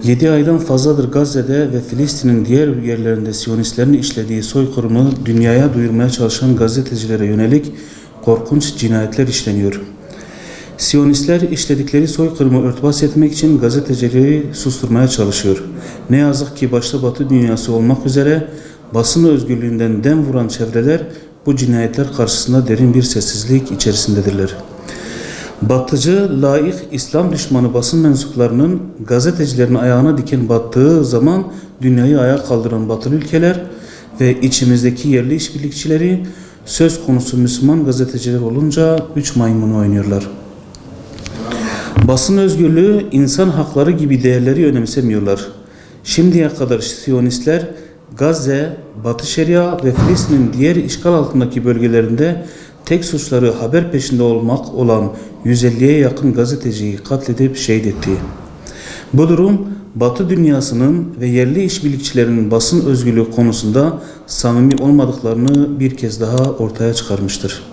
7 aydan fazladır Gazze'de ve Filistin'in diğer yerlerinde Siyonistlerin işlediği soykırımı dünyaya duyurmaya çalışan gazetecilere yönelik korkunç cinayetler işleniyor. Siyonistler işledikleri soykırımı örtbas etmek için gazetecileri susturmaya çalışıyor. Ne yazık ki başta Batı dünyası olmak üzere basın özgürlüğünden dem vuran çevreler bu cinayetler karşısında derin bir sessizlik içerisindedirler. Batıcı, laik, İslam düşmanı basın mensuplarının gazetecilerin ayağına diken battığı zaman dünyayı ayağa kaldıran batılı ülkeler ve içimizdeki yerli işbirlikçileri söz konusu Müslüman gazeteciler olunca üç maymunu oynuyorlar. Basın özgürlüğü, insan hakları gibi değerleri önemsemiyorlar. Şimdiye kadar Siyonistler Gazze, Batı Şeria ve Filistin'in diğer işgal altındaki bölgelerinde tek suçları haber peşinde olmak olan 150'ye yakın gazeteciyi katledip şehit etti. Bu durum Batı dünyasının ve yerli işbirlikçilerinin basın özgürlüğü konusunda samimi olmadıklarını bir kez daha ortaya çıkarmıştır.